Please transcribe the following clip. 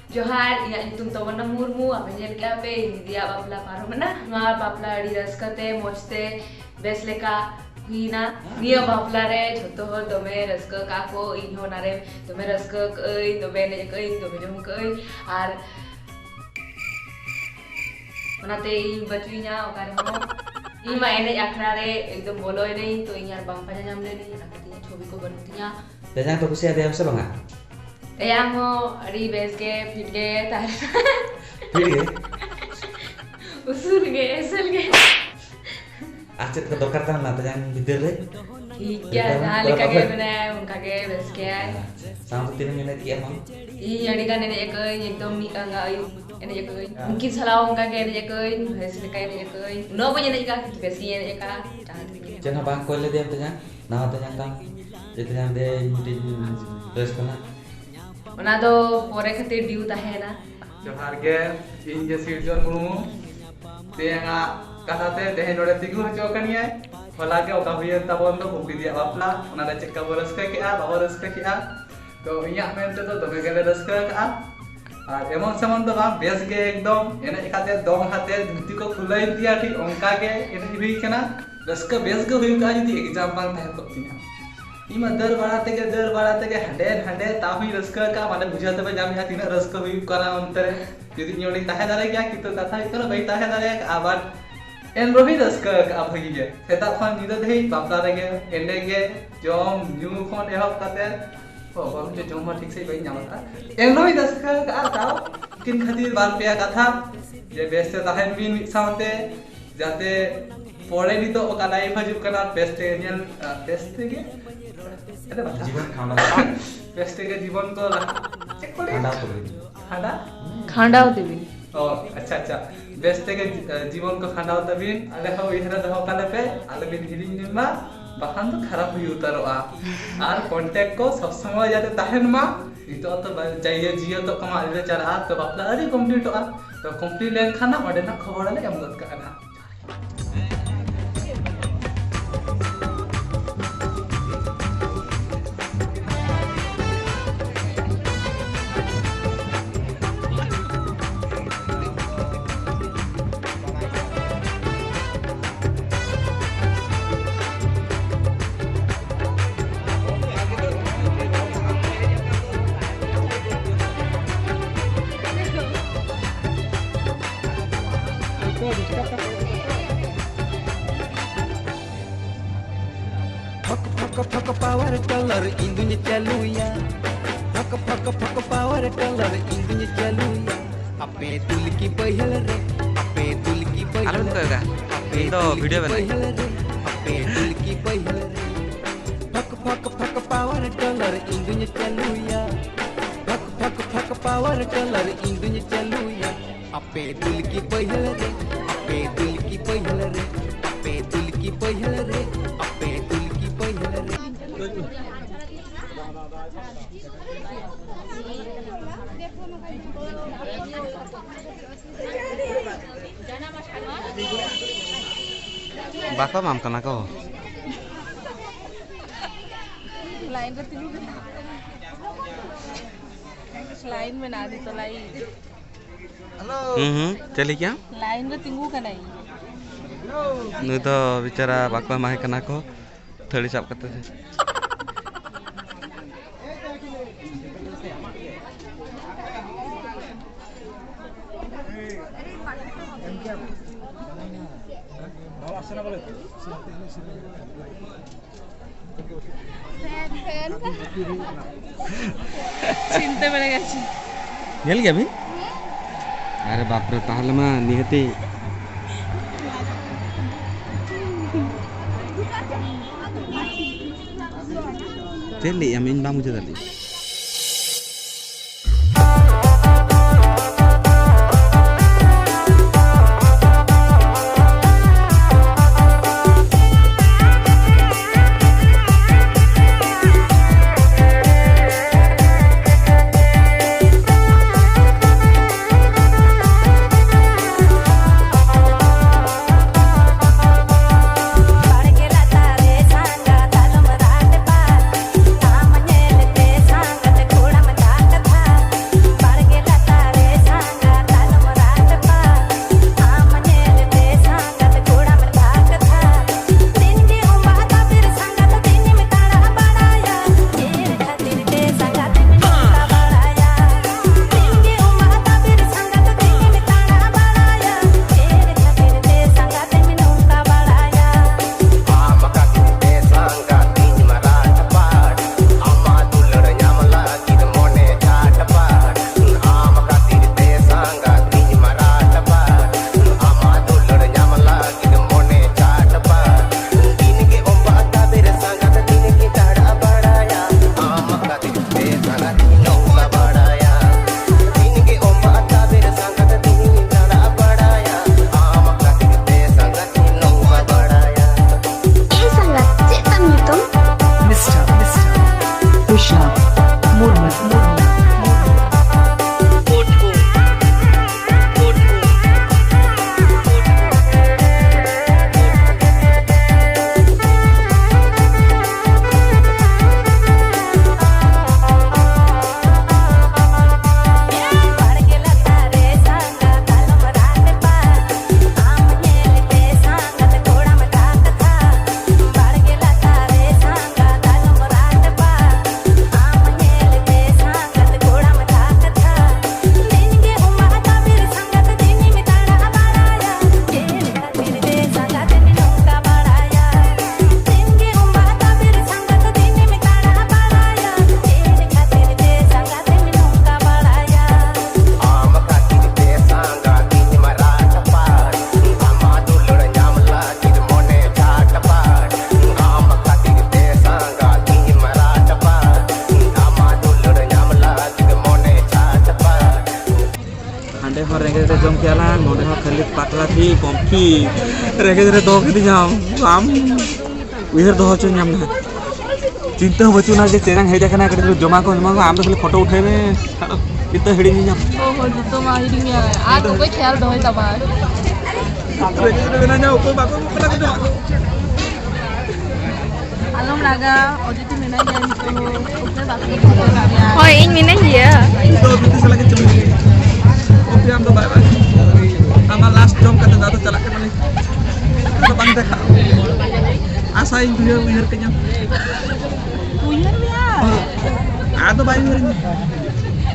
Johar inya nyutum tawana murmu apa nyel kape dia bapla paromna ma bapla di raskate mochte besleka hina dia bapla re joto hor dome raska kako inho nare dome raska koi dome ne koi dome jom koi ar onate ᱤᱧ ᱵᱟᱹᱪᱩᱧᱟ ᱚᱠᱟᱨᱮ ᱦᱚᱸ ᱤᱧ ᱢᱟ ᱮᱱᱮᱡ ᱟᱠᱷᱲᱟ ᱨᱮ ᱮᱠᱫᱚᱢ ᱵᱚᱞᱚᱭ ᱱᱟᱹᱧ ᱛᱚ ᱤᱧ ᱟᱨ ᱵᱟᱝ ᱯᱟᱸᱡᱟ ᱧᱟᱢ ᱞᱮᱱᱟᱹᱧ ᱚᱱᱟ ᱠᱷᱟᱹᱛᱤᱨ ᱪᱷᱚᱵᱤ ᱠᱚ ᱵᱟᱹᱱᱩᱜ ᱛᱤᱧᱟ Tejang tuh kusiah dia bisa bang? ᱛᱮᱭᱟᱝ ᱦᱚᱸ ᱟᱹᱰᱤ ᱵᱮᱥ ᱜᱮ ᱯᱷᱤᱴ ᱜᱮ ᱛᱟᱦᱮᱸ Pilih ya? ᱩᱥᱩᱞ ᱜᱮ ᱮᱥᱮᱞ ᱜᱮ Acet ke dokter kan lah tejang bibir deh. ᱴᱷᱤᱠ ᱜᱮᱭᱟ ᱡᱟᱦᱟᱸ ᱞᱮᱠᱟ ᱜᱮ ᱢᱮᱱᱟᱭᱟ ᱚᱱᱠᱟ ᱜᱮ ᱵᱮᱥ ᱜᱮᱭᱟᱭ Sama tuh ini lagi emang. ᱤᱧ ᱟᱹᱰᱤ ᱜᱟᱱ ᱮᱱᱮᱡ ᱟᱠᱟᱹᱧ ᱮᱠᱫᱚᱢ ᱢᱤᱫ ᱟᱸᱜᱟ ᱟᱹᱭᱩᱵ ᱮᱱᱮᱡ ᱟᱠᱟᱹᱧ ᱩᱱᱠᱤᱱ ᱥᱟᱞᱟᱜ ᱚᱱᱠᱟ ᱜᱮ ᱮᱱᱮᱡ ᱟᱠᱟᱹᱧ ᱵᱮᱥ ᱞᱮᱠᱟ ᱮᱱᱮᱡ ᱟᱠᱟᱹᱧ ᱩᱱᱟᱹᱜ ᱵᱟᱹᱧ ᱮᱱᱮᱡ ᱟᱠᱟᱫᱟ ᱠᱤᱱᱛᱩ ᱵᱮᱥ ᱜᱤᱧ ᱮᱱᱮᱡ ᱟᱠᱟᱫᱟ ᱡᱟᱦᱟᱸ ᱛᱤᱱᱟᱹᱜ Jangan bang kau lihat dia tejang. Nah tejang kang. Jadi yang dia di dress kena. ᱚᱱᱟ ᱫᱚ ᱯᱚᱨᱮ ᱠᱷᱟᱹᱛᱤᱨ ᱰᱤᱭᱩ ᱛᱟᱦᱮᱱᱟ जोहार गे इन जे सिरजन मुर्मू तेंगा कथाते तेहे नोडे तिगु हचो कनिया होला के ओका हुयन ताबन दो बुकी दिया बापला ओना रे चेक का रस्का केआ बाबा रस्का केआ तो इया मेनते तो दमे गेले रस्का का আর এমন সেমন তো বাম বেস গে একদম এনে একাতে দম হাতে ধুতি को खुलाई दिया ठीक ओंका गे एने हुई केना रस्का बेस गे हुई का जदी एग्जाम बांग ताहे को तिना इमा दर बाड़ाते के हंडे ताहुई रस्का का माने बुझाते बे जाम तीना रस्का हुई करा अंतरे यदि ñoड़ी ताहे दारे गया कि तो कथा इतना भाई ताहे दारे आबार एन रोही रस्का का भगी गे सेता खन निदा देही बापला रेगे एंडे गे जम न्यू खन एहब काते ओ बाबू जे जम ठीक से भाई नामता एन रोही रस्का का ताव किन खातिर बार पेया कथा जे बेस्ते ताहेन बिन सावते जाते पड़े नी तो ओका लाइफ हजू कना बेस्ते नियन बेस्ते गे Jiban खाना. बेस्ते के जीवन को चेक करे Anda tuh. खाना खांडाव देवी ओ अच्छा बेस्ते के जीवन को खांडाव तबिन आले हो इहरा दहो काले पे आले बिन हिरिन निमा बाखान तो खराब हुई उतरोआ आर कांटेक्ट को सब समय जाते ताहेन मा इतो तो चाहिए जियो तो कमा ले चला तो बापला अरे कंप्लीट होआ तो कंप्लीट लेन खाना ओडे ना खबर ले एमगत काना फक पावर कलर इंदुnya चालू या फक पावर कलर इंदुnya चालू या अपे तुल की पहल रे अपे तुल की पहल Alam tuh ya. Itu video mana? अपे तुल की पहल रे फक पावर कलर इंदुnya चालू या फक पावर कलर इंदुnya चालू या अपे तुल की पहल रे अपे तुल की पहल रे अपे तुल की पहल रे अपे तुल की पहल रे Bapa mam kena kau. Line पर तीनों लाइन में ना दी तो लाइन Celi क्या? लाइन में तीनों का नहीं Nu to bicara bakwa mah kena ko. Thali sap kata. चिंता में लगा ची Nyel gak mi? Are bapre tahle mah nihati. Celi yang main bang muncul tadi. Para que la tarde salga, tal ᱟᱞᱮ ᱦᱚᱸ ᱨᱮᱸᱜᱮᱡ ᱨᱮ ᱡᱚᱢ ᱠᱮᱜᱼᱟ ᱞᱟᱝ ᱱᱚᱰᱮ ᱦᱚᱸ ᱠᱷᱟᱹᱞᱤ ᱯᱟᱛᱲᱟ ᱛᱷᱤ ᱠᱚᱢᱯᱷᱤ ᱨᱮᱸᱜᱮᱡ ᱨᱮ ᱫᱚᱦᱚ ᱠᱤᱫᱤᱧᱟᱢ ᱟᱢ ᱩᱭᱦᱟᱹᱨ ᱫᱚᱦᱚ ᱦᱚᱪᱚᱧ ᱧᱟᱢ ᱱᱟ चिंता हो बचुना जे चेंगा हेज कना कटे जमा को आम तो खाली फोटो उठे में चिंता हिड़ी ᱧᱟᱢ ओहो जुतो मा हिडिंग आ तो कोई ख्याल दोय तबा रे ना ऊपर बाको कला को जमा आलम लागा ओजिति मेना या तो ओके बाकी होय इन मिने हिया तो बीते से लगे चुमी ओके हम तो बाय बाय हमारा लास्ट जॉब करते दादा चला के माने तो बंद देखा आशा इन उयहर के ᱧᱟᱢ उयहर में आ तो बाई